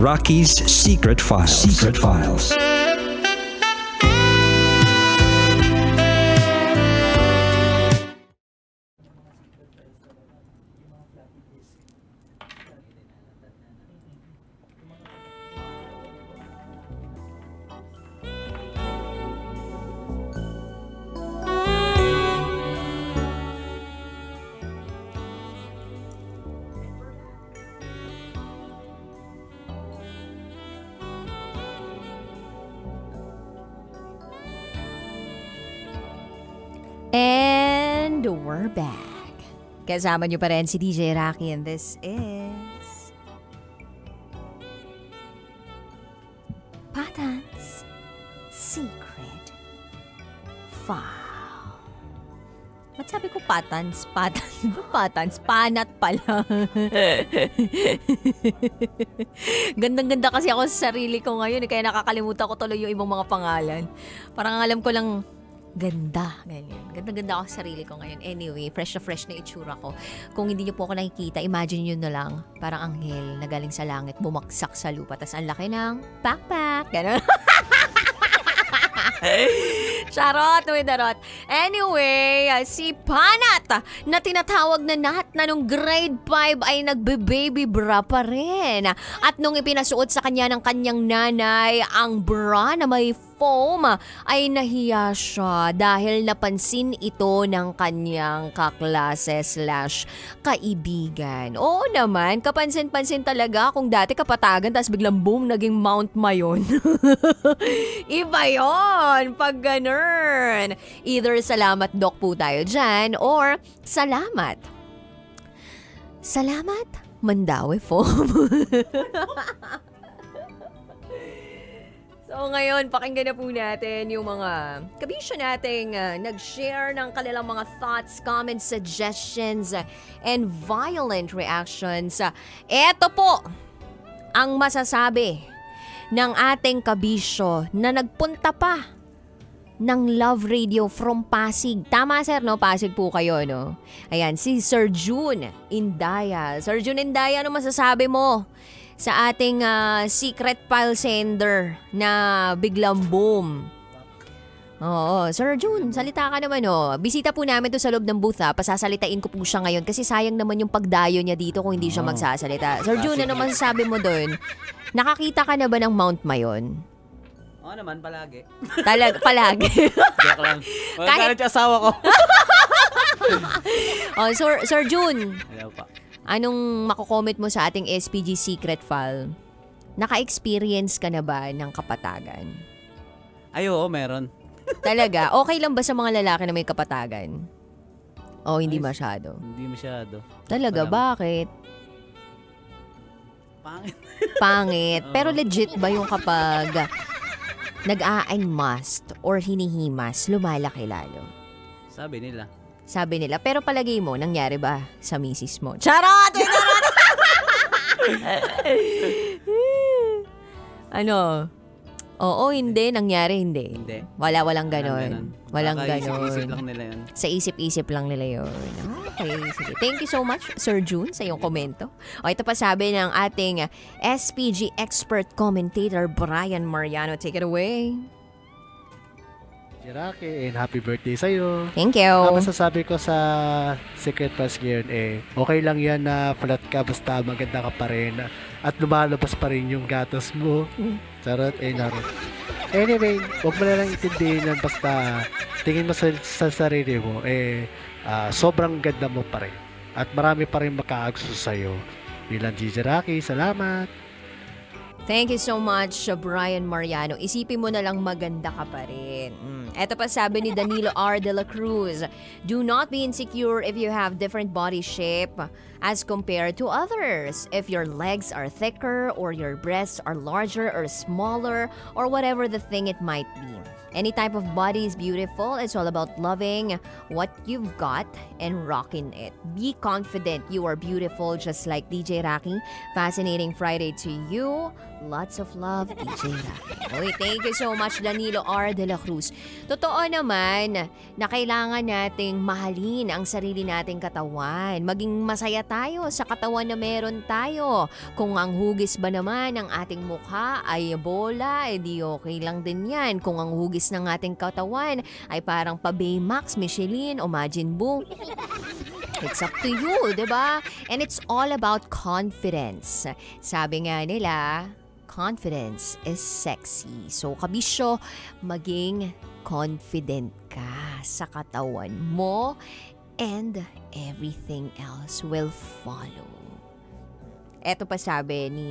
Rocky's Secret Files. Secret Files. And we're back. Kasama niyo pa rin si DJ Rocky and this is Patans Secret File. Ba't sabi ko patans? Patans? Panat pala. Gandang-ganda kasi ako sa sarili ko ngayon. Kaya nakakalimutan ko tuloy yung ibang mga pangalan. Parang alam ko lang ganda, ganyan. Ganda-ganda ako sa sarili ko ngayon. Anyway, fresh na itsura ko. Kung hindi niyo po ako nakikita, imagine niyo na lang, parang anghel na galing sa langit, bumagsak sa lupa, tas ang laki ng backpack. Ganun. Charot with the rot. Anyway, si Panat na tinatawag na Nat na nung grade 5 ay nagbe-baby bra pa rin. At nung ipinasuot sa kanya ng kanyang nanay ang bra na may foam ay nahiya siya dahil napansin ito ng kanyang kaklase/kaibigan. Oo naman, kapansin-pansin talaga kung dati kapatagan tapos biglang boom, naging Mount Mayon. Iba yon pag ganun. Either salamat Doc po tayo dyan or salamat Mandawi Foam. So ngayon, pakinggan na po natin yung mga kabisyo nating nag-share ng kanilang mga thoughts, comments, suggestions, and violent reactions. Eto po ang masasabi ng ating kabisyo na nagpunta pa ng Love Radio from Pasig. Tama sir, no? Pasig po kayo, no? Ayan, si Sir June Indaya. Sir June Indaya, ano masasabi mo sa ating secret file sender na biglang boom? Oo, Sir June, salita ka naman Bisita po namin to sa loob ng booth Pasasalitain ko po siya ngayon kasi sayang naman yung pagdayo niya dito kung hindi siya magsasalita. Sir June, ano masasabi mo doon? Nakakita ka na ba ng Mount Mayon? Oo naman, palagi. Palagi? Joke lang. Kahit yung asawa ko. Sir June. Hello pa. Anong makukomment mo sa ating SPG Secret File? Naka-experience ka na ba ng kapatagan? Ay, oo, meron. Talaga? Okay lang ba sa mga lalaki na may kapatagan? O hindi masyado? Hindi masyado. Talaga? Bakit? Pangit. Pangit. Pero legit ba yung kapag nag-a-must or hinihimas, lumalaki lalo? Sabi nila. Pero palagay mo, nangyari ba sa misis mo? Charot! Ano? Oo, hindi. Nangyari, hindi. Walang ganon. Walang ganon. Isip lang nila yun. Sa isip-isip lang nila yun. Okay, sige. Thank you so much, Sir June, sa iyong komento. O, ito pa sabi ng ating SPG expert commentator, Brian Mariano. Take it away. Rocky, and happy birthday sa'yo. Thank you. Ang masasabi ko sa Secret Pass ngayon okay lang yan na flat ka basta maganda ka pa rin at lumalabas pa rin yung gatos mo. Charot, narot. Anyway, huwag mo na lang itindihin yan basta tingin mo sa sarili mo, sobrang ganda mo pa rin. At marami pa rin makaagso sa'yo. Bilang DJ Rocky, salamat. Thank you so much, Brian Mariano. Isipin mo na lang maganda ka pa rin. Ito pa sabi ni Danilo R. De La Cruz, do not be insecure if you have different body shape as compared to others. If your legs are thicker or your breasts are larger or smaller or whatever the thing it might be. Any type of body is beautiful. It's all about loving what you've got and rocking it. Be confident you are beautiful just like DJ Rocky. Fascinating Friday to you. Lots of love, DJ Rocky. Uy, thank you so much, Danilo R. De La Cruz. Totoo naman na kailangan nating mahalin ang sarili nating katawan. Maging masaya tayo sa katawan na meron tayo. Kung ang hugis ba naman ng ating mukha ay bola, edi okay lang din yan. Kung ang hugis ng ating katawan ay parang pa-Baymax, Michelin o Majin Buu, it's up to you, diba? And it's all about confidence. Sabi nga nila, confidence is sexy. So, kabisyo, maging confident ka sa katawan mo and everything else will follow. Eto pa sabi ni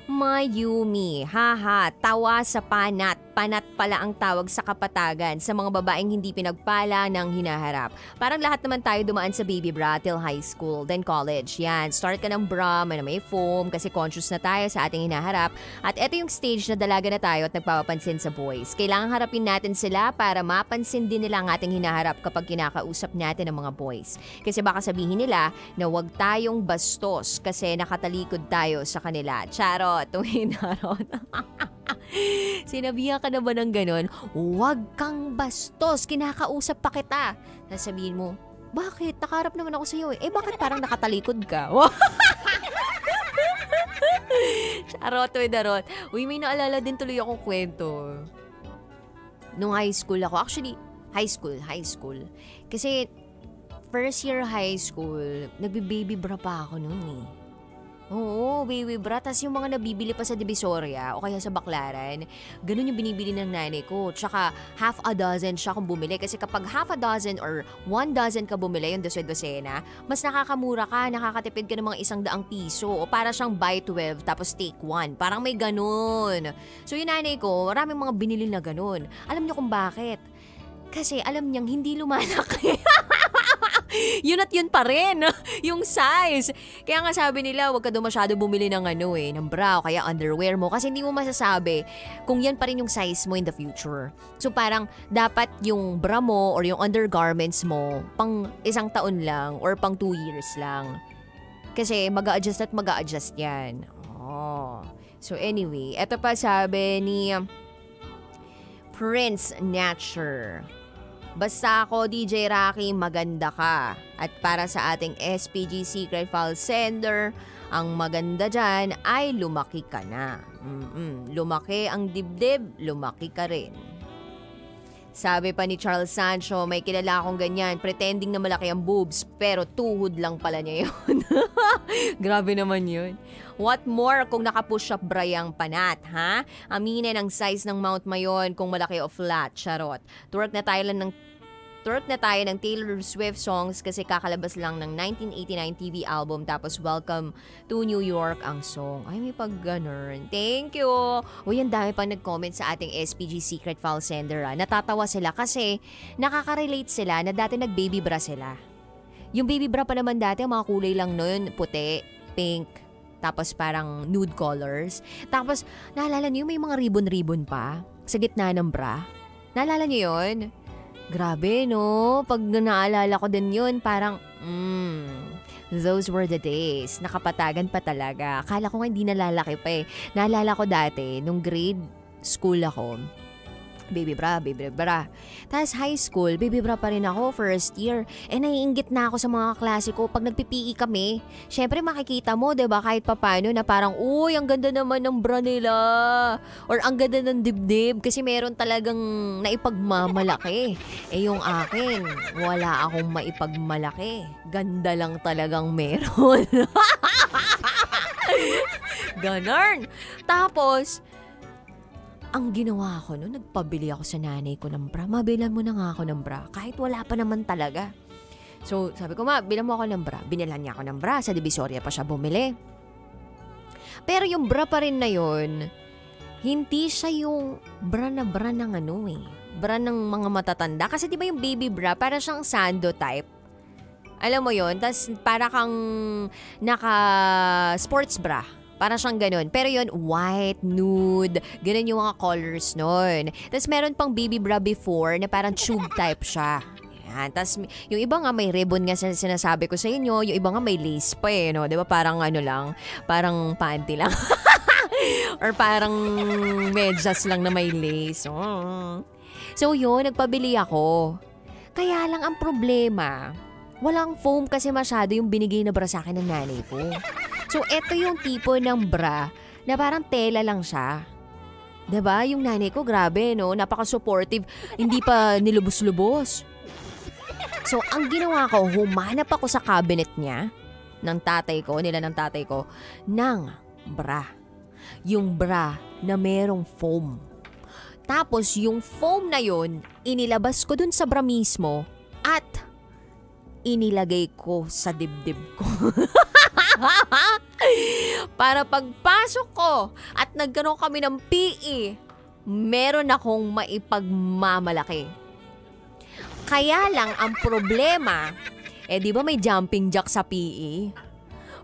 Mayumi, haha, tawa sa panat. Panat pala ang tawag sa kapatagan sa mga babaeng hindi pinagpala ng hinaharap. Parang lahat naman tayo dumaan sa baby bra till high school, then college. Yan, start ka ng bra, may foam kasi conscious na tayo sa ating hinaharap. At eto yung stage na dalaga na tayo at nagpapapansin sa boys. Kailangan harapin natin sila para mapansin din nila ang ating hinaharap kapag kinakausap natin ang mga boys. Kasi baka sabihin nila na wag tayong bastos kasi nakatalikod tayo sa kanila. Charot, hinarot. Sinabihan ka na ba ng ganon? Huwag kang bastos, kinakausap pa kita. Sasabihin mo, bakit? Nakaharap naman ako sa'yo eh. Bakit parang nakatalikod ka? Charot, darot. Uy, may naalala din tuloy akong kwento. Nung high school ako, actually, high school. Kasi, first year high school, nagbe-baby bra pa ako noon eh. Oo, baby bra. Tapos yung mga nabibili pa sa Divisoria o kaya sa Baclaran, ganun yung binibili ng nanay ko. Tsaka half a dozen siya kung bumili. Kasi kapag half a dozen or 1 dozen ka bumili, yung dosena, mas nakakamura ka, nakakatipid ka ng mga 100 piso. O para siyang buy 12 tapos take 1. Parang may ganun. So yung nanay ko, maraming mga binili na ganun. Alam niyo kung bakit? Kasi alam niyang hindi lumalaki. Yun at yun pa rin, yung size. Kaya nga sabi nila, huwag ka daw masyado bumili ng ng bra o kaya underwear mo kasi hindi mo masasabi kung yan pa rin yung size mo in the future. So parang dapat yung bra mo or yung undergarments mo pang 1 taon lang or pang 2 years lang. Kasi mag-a-adjust yan. Oh. So anyway, eto pa sabi ni Prince Nature. Basta ako, DJ Rocky, maganda ka. At para sa ating SPG Secret File Sender, ang maganda dyan ay lumaki ka na. Lumaki ang dibdib, lumaki ka rin. Sabi pa ni Charles Sancho, may kilala akong ganyan, pretending na malaki ang boobs, pero tuhod lang pala niya yun. Grabe naman yun. What more kung naka-push-up bra yung panat, ha? Aminin ang size ng mount mo yun kung malaki o flat, charot. Twerk na tayo ng Taylor Swift songs kasi kakalabas lang ng 1989 TV album tapos Welcome to New York ang song. Ay, may pag-ganun. Thank you! Uy, ang dami pang nag-comment sa ating SPG Secret File Sender. Natatawa sila kasi nakaka-relate sila na dati nag-baby bra sila. Yung baby bra pa naman dati, ang mga kulay lang nun, puti, pink, tapos parang nude colors. Tapos, naalala niyo may mga ribbon-ribbon pa sa gitna ng bra? Naalala niyo yun? Grabe, no? Pag naalala ko din yun, parang, those were the days. Nakapatagan pa talaga. Akala ko nga hindi nalalaki pa eh. Naalala ko dati, nung grade school ako, baby bra. Tapos high school, baby bra pa rin ako, first year. Naiinggit na ako sa mga klase ko pag nagpipi kami. Syempre makikita mo, diba, kahit papano na parang, uy, ang ganda naman ng bra nila. Or ang ganda ng dibdib kasi meron talagang naipagmamalaki. Yung akin, wala akong maipagmalaki. Ganda lang talagang meron. Ganon. Tapos, ang ginawa ko noon, nagpabili ako sa nanay ko ng bra. Mabilan mo na nga ako ng bra. Kahit wala pa naman talaga. So, sabi ko, bilan mo ako ng bra. Binilan niya ako ng bra. Sa Divisoria pa siya bumili. Pero yung bra pa rin na yun, hindi siya yung bra ng bra ng mga matatanda. Kasi di ba yung baby bra, para siyang sando type. Alam mo yun? Tas para kang naka-sports bra. Para siyang ganun. Pero yun, white, nude, ganun yung mga colors nun. Tapos meron pang baby bra before na parang tube type siya. Yan. Tapos yung iba nga may ribbon nga sinasabi ko sa inyo. Yung iba nga may lace pa eh, no? Diba parang lang, parang panty lang. Or parang medyas lang na may lace. Oh. So yun, nagpabili ako. Kaya lang ang problema, walang foam kasi masyado yung binigay na bra sa akin ng nanay ko. So eto yung tipo ng bra na parang tela lang siya. 'Di ba? Yung nanay ko, grabe, no? Napaka-supportive. Hindi pa nilubos-lubos. So, ang ginawa ko, humanap ako sa cabinet niya, ng tatay ko, ng bra. Yung bra na merong foam. Tapos, yung foam na yun, inilabas ko dun sa bra mismo at inilagay ko sa dibdib ko. Para pagpasok ko at nagkaroon kami ng PE, meron akong maipagmamalaki. Kaya lang ang problema, di ba may jumping jack sa PE?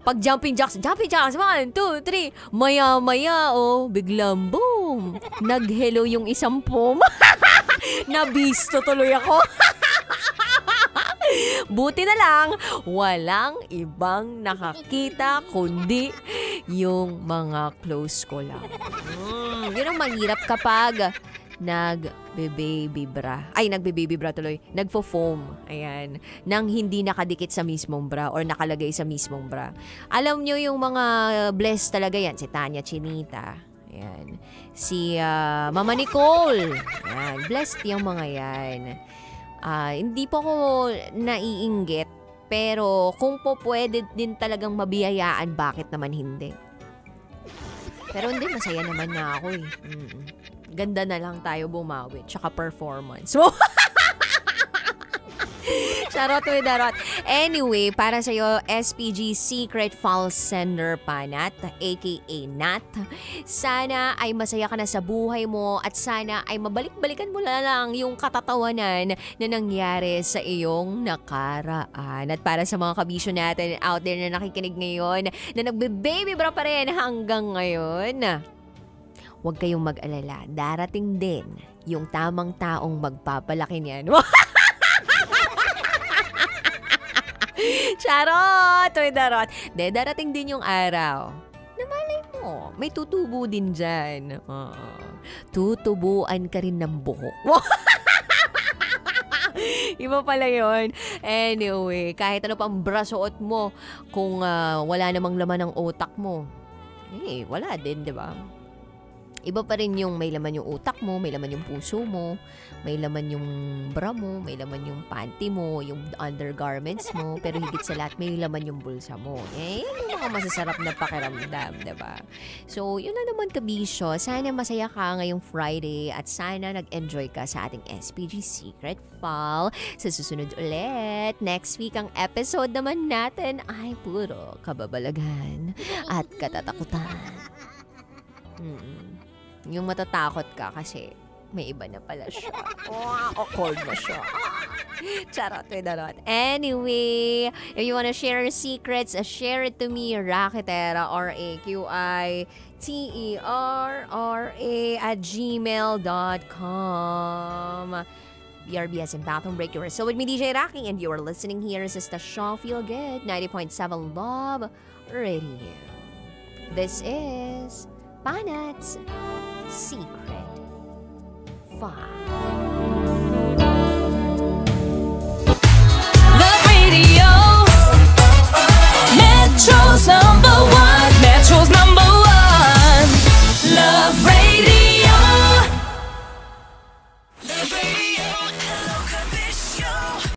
Pag jumping jacks, 1, 2, 3, maya-maya, biglang boom, nag-hello yung isang foam. Nabisto tuloy ako. Buti na lang, walang ibang nakakita kundi yung mga close ko lang. Yun ang mahirap kapag nagbe-baby bra. Ay, nagbe-baby bra tuloy. Nagfo-foam. Ayan. Nang hindi nakadikit sa mismong bra or nakalagay sa mismong bra. Alam nyo yung mga blessed talaga yan. Si Tanya Chinita. Ayan. Si Mama Nicole. Ayan. Blessed yung mga yan. Hindi po ako naiinggit, pero kung po pwede din talagang mabiyayaan, bakit naman hindi? Pero hindi, masaya naman na ako eh. Ganda na lang tayo bumawi, tsaka performance. Charot with darot. Anyway, para sa'yo, SPG Secret False Sender Panat, aka Nat. Sana ay masaya ka na sa buhay mo at sana ay mabalik-balikan mo na lang yung katatawanan na nangyari sa iyong nakaraan. At para sa mga kabisyo natin out there na nakikinig ngayon, na nagbe-baby bra pa rin hanggang ngayon, huwag kayong mag-alala. Darating din yung tamang taong magpapalaki niyan. Charot! With darot. Darating din yung araw. Namalay mo, may tutubo din dyan. Tutubuan ka rin ng buhok. Iba pala yun. Anyway, kahit ano pang brasuot mo, kung wala namang laman ng utak mo, wala din, di ba? Iba pa rin yung may laman yung utak mo, may laman yung puso mo, may laman yung bra mo, may laman yung panty mo, yung undergarments mo, pero higit sa lahat, may laman yung bulsa mo. Yan yung mga masasarap na pakiramdam, diba? So, yun na naman kabisyo. Sana masaya ka ngayong Friday at sana nag-enjoy ka sa ating SPG Secret Fall. Sa susunod ulit, next week ang episode naman natin ay puro kababalagan at katatakutan. Yung matatakot ka kasi may iba na pala siya. Awkward na siya. Charot with darot. Anyway, if you wanna share secrets, share it to me, Rakitera, rakitera@gmail.com. BRBS and Bathroom Break. You are still with me, DJ Raki, and you are listening here is the Shaw Feel Good 90.7 Love Radio. This is Panat's Secret File.